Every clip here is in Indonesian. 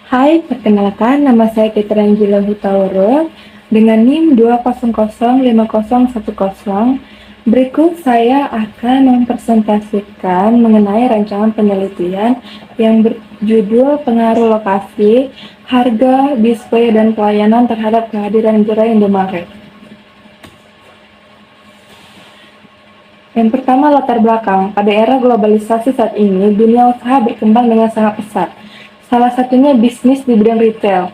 Hai, perkenalkan nama saya Keteranjila Hutauro dengan NIM 2005010. Berikut saya akan mempresentasikan mengenai rancangan penelitian yang berjudul pengaruh lokasi, harga, display, dan pelayanan terhadap kehadiran gerai Indomaret. Yang pertama, latar belakang. Pada era globalisasi saat ini, dunia usaha berkembang dengan sangat pesat. Salah satunya bisnis di bidang retail.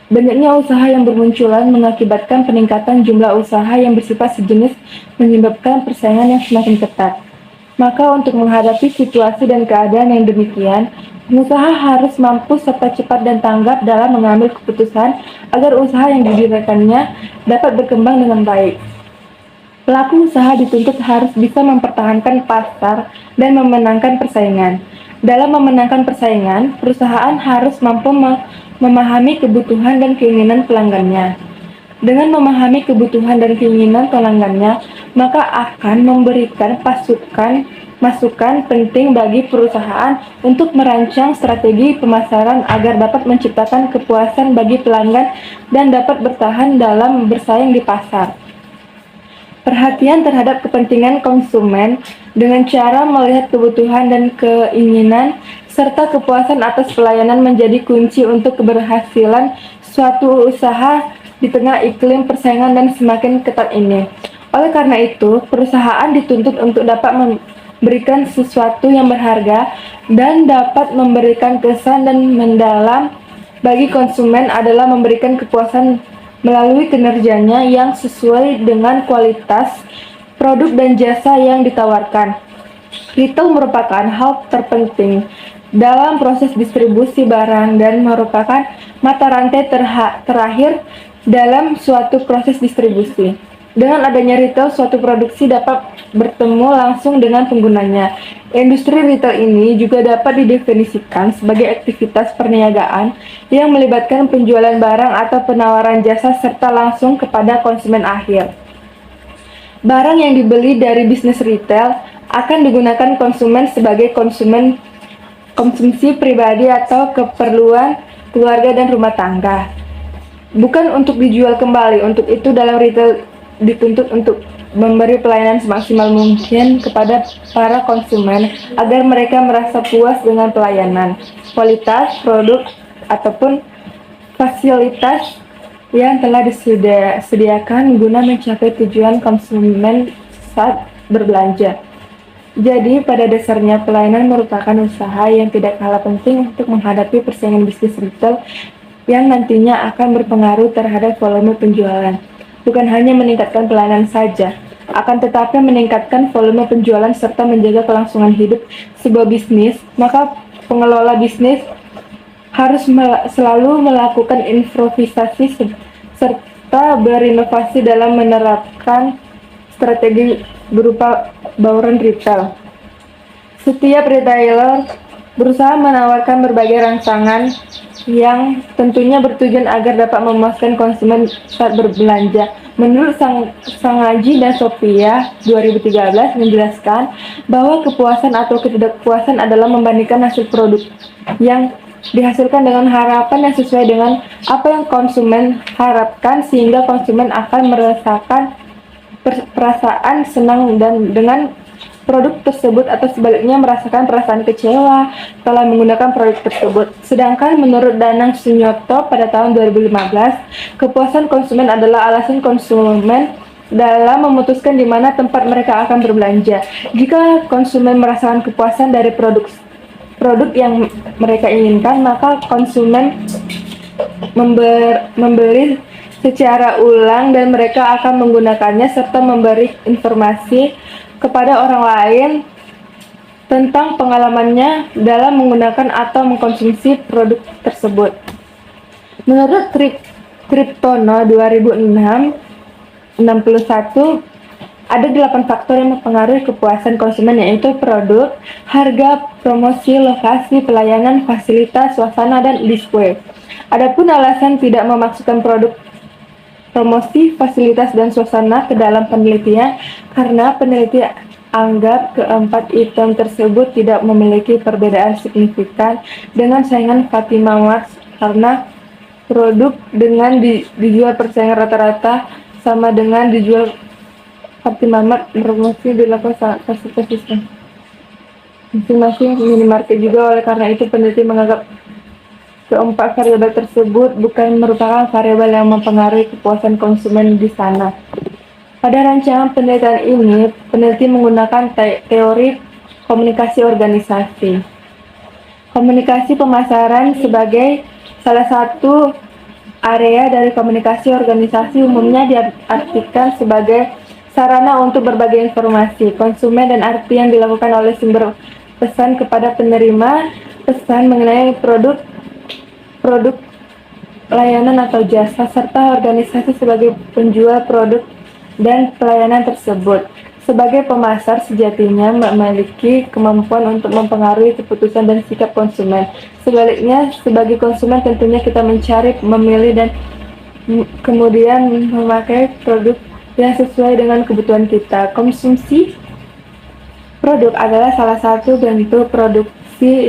Banyaknya usaha yang bermunculan mengakibatkan peningkatan jumlah usaha yang bersifat sejenis menyebabkan persaingan yang semakin ketat. Maka untuk menghadapi situasi dan keadaan yang demikian, pengusaha harus mampu serta cepat dan tanggap dalam mengambil keputusan agar usaha yang didirikannya dapat berkembang dengan baik. Pelaku usaha dituntut harus bisa mempertahankan pasar dan memenangkan persaingan. Dalam memenangkan persaingan, perusahaan harus mampu memahami kebutuhan dan keinginan pelanggannya. Dengan memahami kebutuhan dan keinginan pelanggannya, maka akan memberikan masukan penting bagi perusahaan untuk merancang strategi pemasaran agar dapat menciptakan kepuasan bagi pelanggan dan dapat bertahan dalam bersaing di pasar. Perhatian terhadap kepentingan konsumen dengan cara melihat kebutuhan dan keinginan serta kepuasan atas pelayanan menjadi kunci untuk keberhasilan suatu usaha di tengah iklim persaingan dan semakin ketat ini. Oleh karena itu, perusahaan dituntut untuk dapat memberikan sesuatu yang berharga dan dapat memberikan kesan dan mendalam bagi konsumen adalah memberikan kepuasan melalui kinerjanya yang sesuai dengan kualitas produk dan jasa yang ditawarkan. Retail merupakan hal terpenting dalam proses distribusi barang dan merupakan mata rantai terakhir dalam suatu proses distribusi. Dengan adanya retail, suatu produksi dapat bertemu langsung dengan penggunanya. Industri retail ini juga dapat didefinisikan sebagai aktivitas perniagaan yang melibatkan penjualan barang atau penawaran jasa serta langsung kepada konsumen akhir. Barang yang dibeli dari bisnis retail akan digunakan konsumen sebagai konsumsi pribadi atau keperluan keluarga dan rumah tangga, bukan untuk dijual kembali. Untuk itu, dalam retail dituntut untuk memberi pelayanan semaksimal mungkin kepada para konsumen agar mereka merasa puas dengan pelayanan, kualitas produk ataupun fasilitas yang telah disediakan guna mencapai tujuan konsumen saat berbelanja. Jadi, pada dasarnya pelayanan merupakan usaha yang tidak kalah penting untuk menghadapi persaingan bisnis retail yang nantinya akan berpengaruh terhadap volume penjualan. Bukan hanya meningkatkan pelayanan saja, akan tetapi meningkatkan volume penjualan serta menjaga kelangsungan hidup sebuah bisnis. Maka pengelola bisnis harus selalu melakukan improvisasi serta berinovasi dalam menerapkan strategi berupa bauran retail. Setiap retailer berusaha menawarkan berbagai rancangan yang tentunya bertujuan agar dapat memuaskan konsumen saat berbelanja. Menurut Sangaji dan Sophia 2013 menjelaskan bahwa kepuasan atau ketidakpuasan adalah membandingkan hasil produk yang dihasilkan dengan harapan yang sesuai dengan apa yang konsumen harapkan, sehingga konsumen akan merasakan perasaan senang dan dengan produk tersebut atau sebaliknya merasakan perasaan kecewa setelah menggunakan produk tersebut. Sedangkan menurut Danang Sunyoto pada tahun 2015, kepuasan konsumen adalah alasan konsumen dalam memutuskan di mana tempat mereka akan berbelanja. Jika konsumen merasakan kepuasan dari produk yang mereka inginkan, maka konsumen membeli secara ulang dan mereka akan menggunakannya serta memberi informasi kepada orang lain tentang pengalamannya dalam menggunakan atau mengkonsumsi produk tersebut. Menurut Triptono 2006-61, ada 8 faktor yang mempengaruhi kepuasan konsumen, yaitu produk, harga, promosi, lokasi, pelayanan, fasilitas, suasana, dan display. Adapun alasan tidak memasukkan produk, promosi, fasilitas, dan suasana ke dalam penelitian karena peneliti anggap keempat item tersebut tidak memiliki perbedaan signifikan dengan saingan Fatima Marx karena produk dengan dijual persaingan rata-rata sama dengan dijual Optimamat. Promosi dilakukan sangat konsisten masing-masing minimarket juga. Oleh karena itu, peneliti menganggap keempat variabel tersebut bukan merupakan variabel yang mempengaruhi kepuasan konsumen di sana. Pada rancangan penelitian ini, peneliti menggunakan teori komunikasi organisasi. Komunikasi pemasaran sebagai salah satu area dari komunikasi organisasi umumnya diartikan sebagai sarana untuk berbagi informasi konsumen dan arti yang dilakukan oleh sumber pesan kepada penerima pesan mengenai produk, layanan atau jasa, serta organisasi sebagai penjual produk dan pelayanan tersebut. Sebagai pemasar sejatinya memiliki kemampuan untuk mempengaruhi keputusan dan sikap konsumen. Sebaliknya, sebagai konsumen tentunya kita mencari, memilih, dan kemudian memakai produk yang sesuai dengan kebutuhan kita. Konsumsi produk adalah salah satu bentuk produksi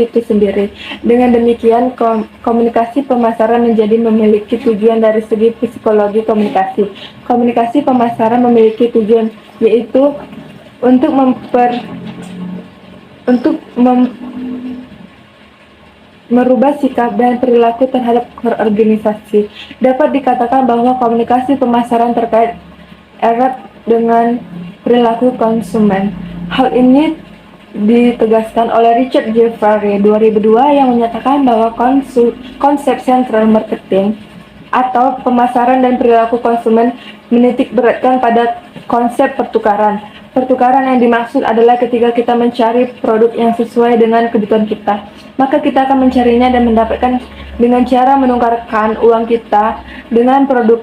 itu sendiri. Dengan demikian, komunikasi pemasaran menjadi memiliki tujuan dari segi psikologi komunikasi. Komunikasi pemasaran memiliki tujuan yaitu untuk merubah sikap dan perilaku terhadap organisasi. Dapat dikatakan bahwa komunikasi pemasaran terkait erat dengan perilaku konsumen. Hal ini ditegaskan oleh Richard Jeffrey 2002 yang menyatakan bahwa konsep sentral marketing atau pemasaran dan perilaku konsumen menitik beratkan pada konsep pertukaran. Pertukaran yang dimaksud adalah ketika kita mencari produk yang sesuai dengan kebutuhan kita, maka kita akan mencarinya dan mendapatkan dengan cara menukarkan uang kita dengan produk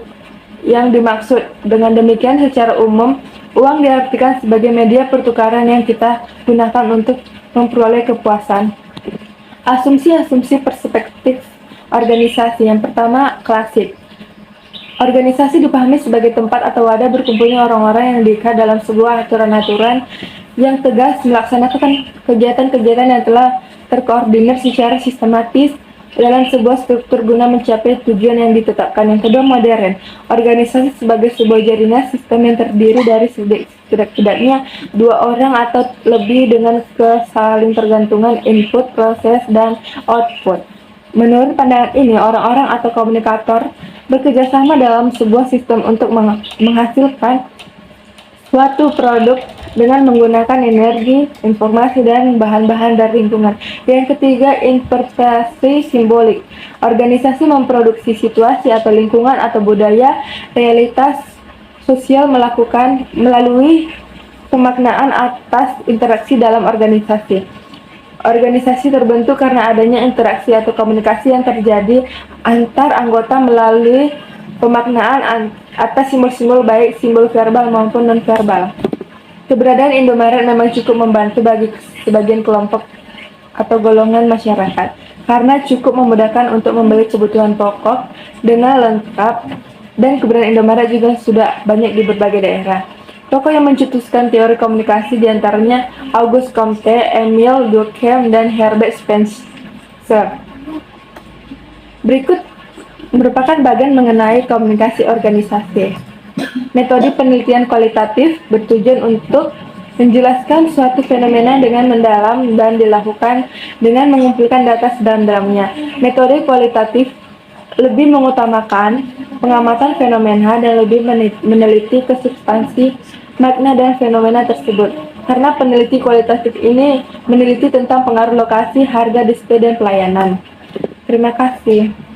yang dimaksud. Dengan demikian, secara umum, uang diartikan sebagai media pertukaran yang kita gunakan untuk memperoleh kepuasan. Asumsi-asumsi perspektif organisasi. Yang pertama, klasik. Organisasi dipahami sebagai tempat atau wadah berkumpulnya orang-orang yang diikat dalam sebuah aturan-aturan yang tegas melaksanakan kegiatan-kegiatan yang telah terkoordinir secara sistematis dalam sebuah struktur guna mencapai tujuan yang ditetapkan. Yang kedua, modern. Organisasi sebagai sebuah jaringan sistem yang terdiri dari setidak-tidaknya dua orang atau lebih dengan kesaling tergantungan input, proses, dan output. Menurut pandangan ini, orang-orang atau komunikator bekerjasama dalam sebuah sistem untuk menghasilkan suatu produk dengan menggunakan energi, informasi, dan bahan-bahan dari lingkungan. Yang ketiga, interpretasi simbolik. Organisasi memproduksi situasi atau lingkungan atau budaya, realitas sosial melalui pemaknaan atas interaksi dalam organisasi. Organisasi terbentuk karena adanya interaksi atau komunikasi yang terjadi antar anggota melalui pemaknaan atas simbol-simbol, baik simbol verbal maupun non-verbal. Keberadaan Indomaret memang cukup membantu bagi sebagian kelompok atau golongan masyarakat karena cukup memudahkan untuk membeli kebutuhan pokok dengan lengkap, dan keberadaan Indomaret juga sudah banyak di berbagai daerah. Tokoh yang mencetuskan teori komunikasi diantaranya Auguste Comte, Emile Durkheim, dan Herbert Spencer. Berikut merupakan bagian mengenai komunikasi organisasi. Metode penelitian kualitatif bertujuan untuk menjelaskan suatu fenomena dengan mendalam dan dilakukan dengan mengumpulkan data sedalam-dalamnya. Metode kualitatif lebih mengutamakan pengamatan fenomena dan lebih meneliti ke substansi makna dan fenomena tersebut. Karena peneliti kualitatif ini meneliti tentang pengaruh lokasi, harga, display, dan pelayanan. Terima kasih.